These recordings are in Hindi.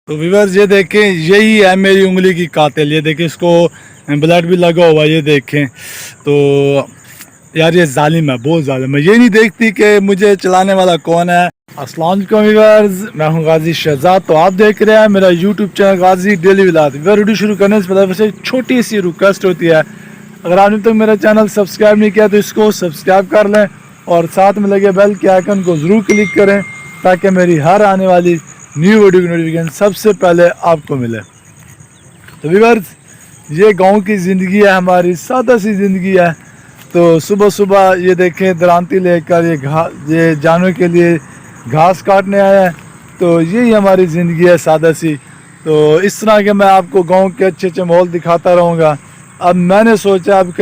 तो व्यूअर्स ये देखें, यही है मेरी उंगली की कातिल। ये देखें, इसको ब्लड भी लगा हुआ है, ये देखें। तो यार ये जालिम है, बहुत जालिम है। ये नहीं देखती कि मुझे चलाने वाला कौन है। अस्सलाम वालेकुम व्यूअर्स, मैं हूं गाजी शहजाद। तो आप देख रहे हैं मेरा यूट्यूब चैनल गाजी डेली व्लॉग। वीडियो शुरू करने से पहले वैसे छोटी सी रिक्वेस्ट होती है, अगर आपने तक मेरा चैनल सब्सक्राइब नहीं किया तो इसको सब्सक्राइब कर लें और साथ में लगे बेल के आइकन को ज़रूर क्लिक करें ताकि मेरी हर आने वाली न्यू वीडियो की नोटिफिकेशन सबसे पहले आपको मिले। तो व्यूअर्स, ये गांव की ज़िंदगी है, हमारी सादा सी ज़िंदगी है। तो सुबह सुबह ये देखें, दरांती लेकर ये जानवर के लिए घास काटने आया है। तो यही हमारी ज़िंदगी है, सादा सी। तो इस तरह के मैं आपको गांव के अच्छे अच्छे माहौल दिखाता रहूँगा। अब मैंने सोचा अब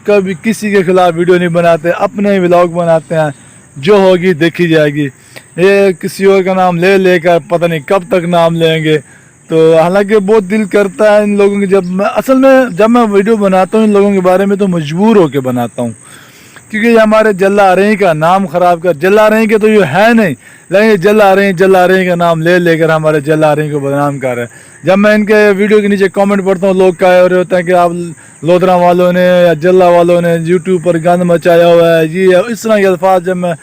कभी किसी के खिलाफ वीडियो नहीं बनाते, अपने ही व्लॉग बनाते हैं, जो होगी देखी जाएगी। ये किसी और का नाम ले लेकर पता नहीं कब तक नाम लेंगे। तो हालांकि बहुत दिल करता है इन लोगों की, जब मैं वीडियो बनाता हूँ इन लोगों के बारे में तो मजबूर होकर बनाता हूँ, क्योंकि ये हमारे जल्ला रही का नाम ख़राब कर। जल्ला रही के तो ये है नहीं, लेकिन जल्ला रही का नाम ले लेकर हमारे जल्ला रही को बदनाम कर रहे हैं। जब मैं इनके वीडियो के नीचे कमेंट पढ़ता हूँ, लोग कह रहे होते हैं कि आप लोधरा वालों ने या जल्ला वालों ने यूट्यूब पर गंद मचाया हुआ है, ये है इस तरह के अल्फाज। जब मैं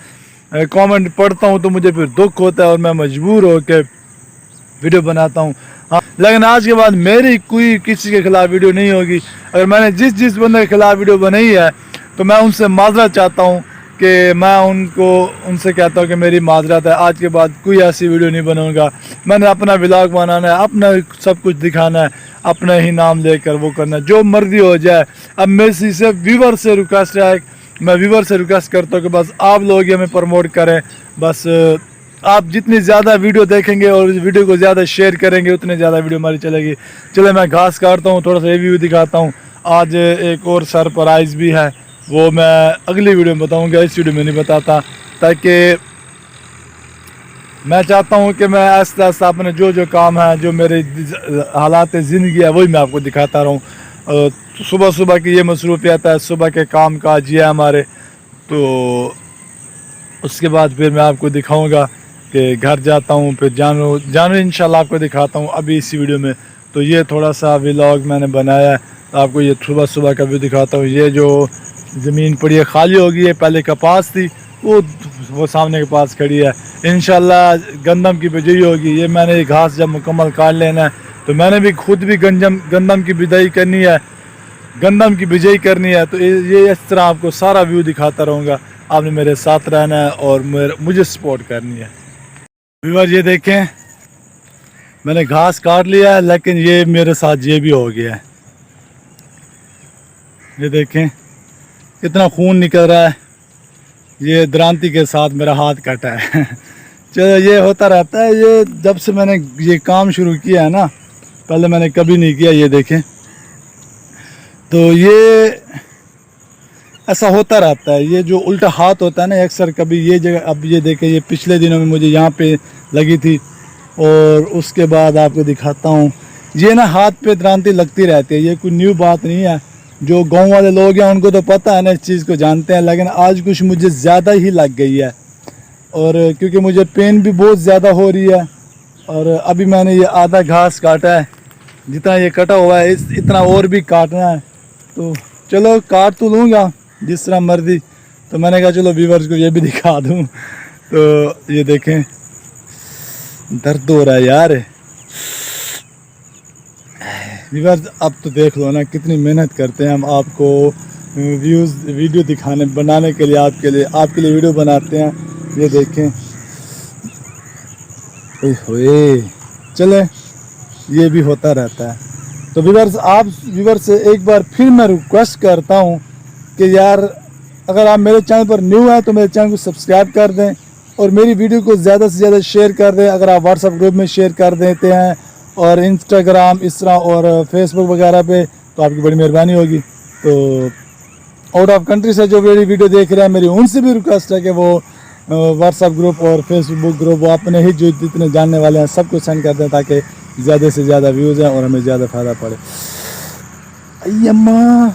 कमेंट पढ़ता हूँ तो मुझे फिर दुख होता है और मैं मजबूर होकर वीडियो बनाता हूँ। हाँ, लेकिन आज के बाद मेरी कोई किसी के खिलाफ वीडियो नहीं होगी। अगर मैंने जिस बंदे के खिलाफ वीडियो बनाई है तो मैं उनसे माजरत चाहता हूँ कि मैं उनसे कहता हूँ कि मेरी माजरत है, आज के बाद कोई ऐसी वीडियो नहीं बनाऊँगा। मैंने अपना व्लॉग बनाना है, अपना सब कुछ दिखाना है, अपना ही नाम लेकर वो करना है, जो मर्जी हो जाए। अब मेरी सिर्फ व्यूवर से रिक्वेस्ट है, मैं व्यूवर से रिक्वेस्ट करता हूँ कि बस आप लोग हमें प्रमोट करें। बस आप जितनी ज़्यादा वीडियो देखेंगे और इस वीडियो को ज़्यादा शेयर करेंगे उतनी ज़्यादा वीडियो हमारी चलेगी। चले मैं घास काटता हूँ, थोड़ा सा रिव्यू दिखाता हूँ। आज एक और सरप्राइज़ भी है, वो मैं अगली वीडियो में बताऊँगा, इस वीडियो में नहीं बताता, ताकि मैं चाहता हूँ कि मैं आहिस्ता आहिस्ता अपने जो काम है, जो मेरे हालात ज़िंदगी है, वही मैं आपको दिखाता रहूँ। सुबह सुबह की ये मसरूफियत है, सुबह के काम काज ये है हमारे। तो उसके बाद फिर मैं आपको दिखाऊँगा कि घर जाता हूँ, फिर जानवर इंशाल्लाह आपको दिखाता हूँ अभी इसी वीडियो में। तो ये थोड़ा सा व्लॉग मैंने बनाया है, तो आपको ये सुबह का व्यू दिखाता हूँ। ये जो ज़मीन पड़ी है खाली होगी, ये पहले कपास थी, वो सामने के पास खड़ी है। इंशाल्लाह गंदम की बिजाई होगी। ये मैंने घास जब मुकम्मल काट लेना है तो मैंने भी खुद भी गंदम की बिजाई करनी है, गंदम की बिजाई करनी है। तो ये इस तरह आपको सारा व्यू दिखाता रहूँगा, आपने मेरे साथ रहना है और मुझे सपोर्ट करनी है। व्यूअर ये देखें, मैंने घास काट लिया है, लेकिन ये मेरे साथ ये भी हो गया है। ये देखें कितना खून निकल रहा है, ये द्रांति के साथ मेरा हाथ कटा है। चलो ये होता रहता है, ये जब से मैंने ये काम शुरू किया है ना, पहले मैंने कभी नहीं किया। ये देखें, तो ये ऐसा होता रहता है। ये जो उल्टा हाथ होता है ना, अक्सर कभी ये जगह, अब ये देखें, ये पिछले दिनों में मुझे यहाँ पे लगी थी। और उसके बाद आपको दिखाता हूँ, ये ना हाथ पे द्रांति लगती रहती है, ये कोई न्यू बात नहीं है। जो गांव वाले लोग हैं उनको तो पता है ना, इस चीज़ को जानते हैं, लेकिन आज कुछ मुझे ज़्यादा ही लग गई है। और क्योंकि मुझे पेन भी बहुत ज़्यादा हो रही है, और अभी मैंने ये आधा घास काटा है, जितना ये कटा हुआ है इतना और भी काटना है। तो चलो काट तो लूँगा जिस तरह मर्जी। तो मैंने कहा चलो व्यूअर्स को ये भी दिखा दूँ। तो ये देखें, दर्द हो रहा है यार व्यूअर्स। अब तो देख लो ना कितनी मेहनत करते हैं हम आपको वीडियो बनाने के लिए, आपके लिए वीडियो बनाते हैं। ये देखें, ओए चले, ये भी होता रहता है। तो व्यूअर्स से एक बार फिर मैं रिक्वेस्ट करता हूँ कि यार, अगर आप मेरे चैनल पर न्यू हैं तो मेरे चैनल को सब्सक्राइब कर दें और मेरी वीडियो को ज़्यादा से ज़्यादा शेयर कर दें। अगर आप व्हाट्सएप ग्रुप में शेयर कर देते हैं और इंस्टाग्राम इस तरह और फेसबुक वगैरह पे, तो आपकी बड़ी मेहरबानी होगी। तो आउट ऑफ कंट्री से जो मेरी वीडियो देख रहे हैं, मेरी उनसे भी रिक्वेस्ट है कि वो व्हाट्सएप ग्रुप और फेसबुक ग्रुप वो अपने ही जो जितने जानने वाले हैं सबको सेंड कर दें, ताकि ज़्यादा से ज़्यादा व्यूज़ हैं और हमें ज़्यादा फ़ायदा पड़े। अम्मा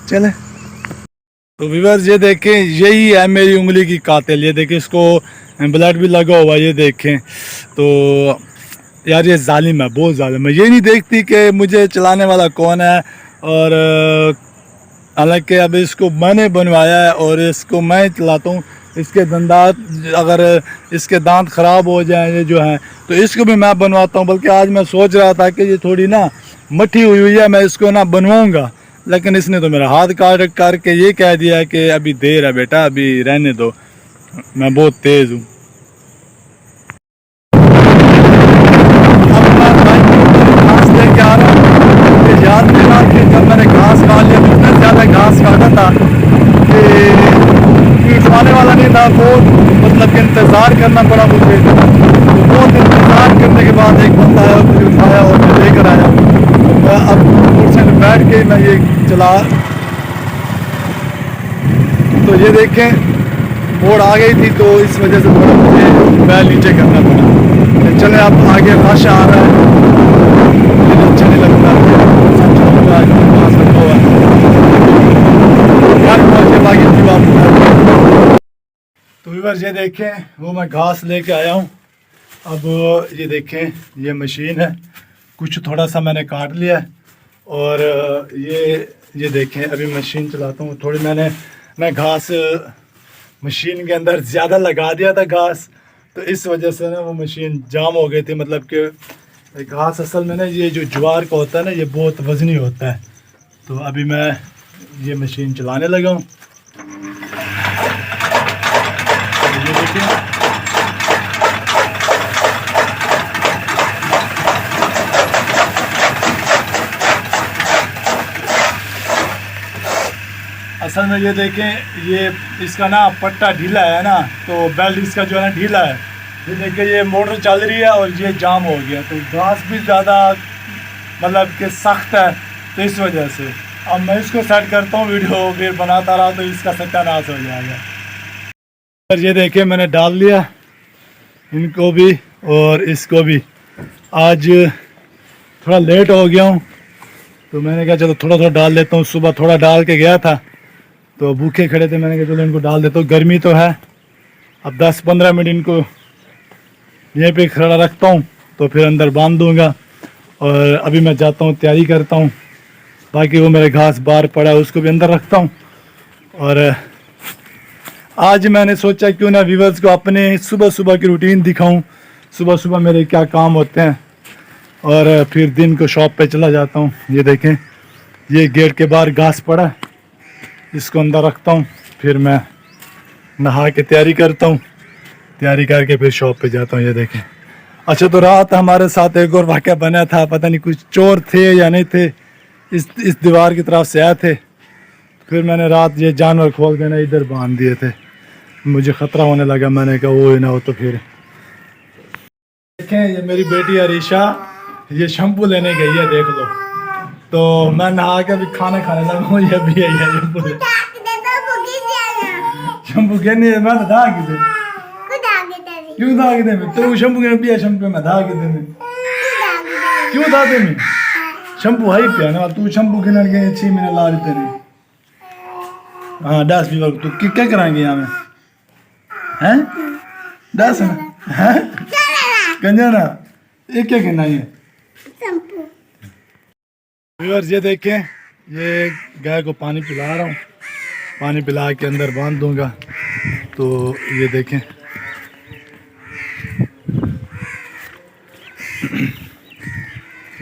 चले। तो व्यूअर्स ये देखें, यही है मेरी उंगली की कातिल। ये देखें, इसको ब्लड भी लगा हुआ है, ये देखें। तो यार ये जालिम है, बहुत जालिम है। ये नहीं देखती कि मुझे चलाने वाला कौन है। और हालांकि अब इसको मैंने बनवाया है और इसको मैं चलाता हूँ। इसके दंदात, अगर इसके दांत ख़राब हो जाएं ये जो हैं, तो इसको भी मैं बनवाता हूँ। बल्कि आज मैं सोच रहा था कि ये थोड़ी ना मट्ठी हुई हुई है, मैं इसको ना बनवाऊँगा, लेकिन इसने तो मेरा हाथ काट करके ये कह दिया कि अभी देर है बेटा, अभी रहने दो, मैं बहुत तेज़ हूँ। अब मैं बाइक के ऊपर घास लेके आ रहा हूँ। मुझे याद नहीं रहा कि जब मैंने घास काट लिया, इतना ज़्यादा घास काटा था कि उठाने वाला नहीं था। बहुत मतलब कि इंतज़ार करना पड़ा मुझे। तो बहुत इंतज़ार करने के बाद एक बंदा आया, मुझे उठाया और मैं लेकर आया। तो मैं अब मोटरसाइकिल बैठ के मैं ये चला। तो ये देखें, मोड़ आ गई थी, तो इस वजह से थोड़ा मुझे बैल नीचे करना पड़ा। तो चले अब आगे रश आ रहा है, मुझे अच्छा नहीं लगता। तो व्यूअर्स ये देखें, वो मैं घास लेके आया हूँ। अब ये देखें, ये मशीन है, कुछ थोड़ा सा मैंने काट लिया है। और ये देखें, अभी मशीन चलाता हूँ। थोड़ी मैं घास मशीन के अंदर ज़्यादा लगा दिया था घास, तो इस वजह से ना वो मशीन जाम हो गई थी। मतलब कि घास असल में ना, ये जो ज्वार का होता है ना, ये बहुत वज़नी होता है। तो अभी मैं ये मशीन चलाने लगा हूँ। ये देखिए, असल में ये देखें, ये इसका ना पट्टा ढीला है ना, तो बेल्ट इसका जो है ना ढीला है। ये देखिए, ये मोटर चल रही है और ये जाम हो गया। तो घास भी ज़्यादा मतलब कि सख्त है, तो इस वजह से अब मैं इसको सेट करता हूँ। वीडियो फिर बनाता रहा तो इसका सत्यानाश हो जाएगा। सर ये देखिए, मैंने डाल लिया इनको भी और इसको भी। आज थोड़ा लेट हो गया हूँ, तो मैंने कहा चलो थोड़ा थोड़ा डाल लेता हूँ। सुबह थोड़ा डाल के गया था, तो भूखे खड़े थे, मैंने कहा चलो इनको डाल देता हूँ। गर्मी तो है, अब 10-15 मिनट इनको यहीं पे खड़ा रखता हूँ, तो फिर अंदर बांध दूँगा। और अभी मैं जाता हूँ, तैयारी करता हूँ। बाकी वो मेरे घास बाहर पड़ा है, उसको भी अंदर रखता हूँ। और आज मैंने सोचा क्यों ना व्यूअर्स को अपने सुबह सुबह की रूटीन दिखाऊँ, सुबह सुबह मेरे क्या काम होते हैं। और फिर दिन को शॉप पे चला जाता हूँ। ये देखें, ये गेट के बाहर घास पड़ा है, इसको अंदर रखता हूँ, फिर मैं नहा के तैयारी करता हूँ। तैयारी करके फिर शॉप पे जाता हूँ। ये देखें, अच्छा तो रात हमारे साथ एक और वाक़या बना था। पता नहीं कुछ चोर थे या नहीं थे, इस दीवार की तरफ से आए थे। फिर मैंने रात ये जानवर खोल के ना इधर बांध दिए थे। मुझे ख़तरा होने लगा, मैंने कहा वो ही ना हो तो फिर। देखें, ये मेरी बेटी अरीशा, ये शैम्पू लेने गई है, देख लो। तो मैं नहा के अभी खाना खाने लगा हूँ। ये भी है, ये शैम्पू के नहीं, मैं धा के दे, क्यों धा के दे मैं तो शैम्पू के पिया, शैम्पू में धा के दे मैं क्यों धा दे मैं शैम्पू हाई पिया ना, तू शैम्पू के लड़के 6 महीने ला रही तेरे। हाँ 10 भी वक्त तू क्या कराएंगे यहाँ में, हैं 10 है गंजा ना, एक क्या कहना है। व्यूअर्स ये देखें, ये गाय को पानी पिला रहा हूँ, पानी पिला के अंदर बांध दूंगा। तो ये देखें,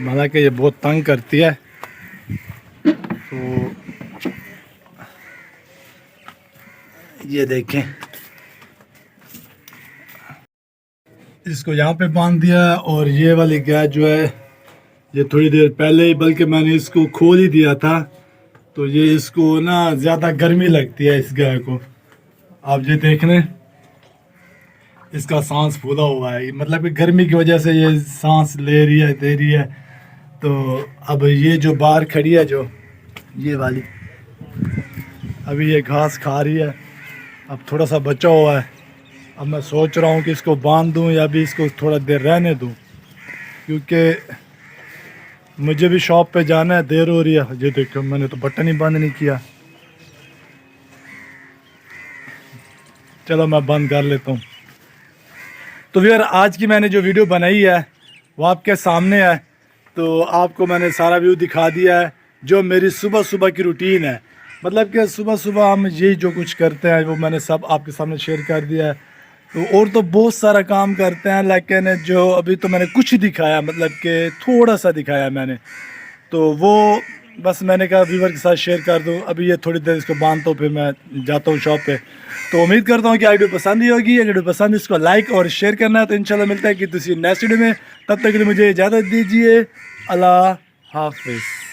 हालांकि ये बहुत तंग करती है। तो ये देखें, इसको यहाँ पे बांध दिया। और ये वाली गाय जो है, ये थोड़ी देर पहले ही, बल्कि मैंने इसको खोल ही दिया था। तो ये इसको ना ज़्यादा गर्मी लगती है इस गाय को। आप ये देख लें, इसका सांस फूला हुआ है, मतलब कि गर्मी की वजह से ये सांस ले रही है, दे रही है। तो अब ये जो बाहर खड़ी है, जो ये वाली, अभी ये घास खा रही है। अब थोड़ा सा बचा हुआ है। अब मैं सोच रहा हूँ कि इसको बांध दूँ या भी इसको थोड़ा देर रहने दूँ, क्योंकि मुझे भी शॉप पे जाना है, देर हो रही है। ये देखो, मैंने तो बटन ही बंद नहीं किया। चलो मैं बंद कर लेता हूँ। तो यार आज की मैंने जो वीडियो बनाई है वो आपके सामने है। तो आपको मैंने सारा व्यू दिखा दिया है, जो मेरी सुबह सुबह की रूटीन है। मतलब कि सुबह सुबह हम यही जो कुछ करते हैं वो मैंने सब आपके सामने शेयर कर दिया है। तो और तो बहुत सारा काम करते हैं, लेकिन जो अभी तो मैंने कुछ दिखाया, मतलब कि थोड़ा सा दिखाया मैंने, तो वो बस मैंने कहा व्यूवर के साथ शेयर कर दूं। अभी ये थोड़ी देर इसको बांधता हूँ, फिर मैं जाता हूँ शॉप पे। तो उम्मीद करता हूँ कि वीडियो पसंद ही होगी। अगर वीडियो पसंद है इसको लाइक और शेयर करना है। तो इंशाल्लाह मिलता है कि किसी नेक्स्ट वीडियो में, तब तक के लिए मुझे इजाज़त दीजिए। अल्लाह हाफिज़।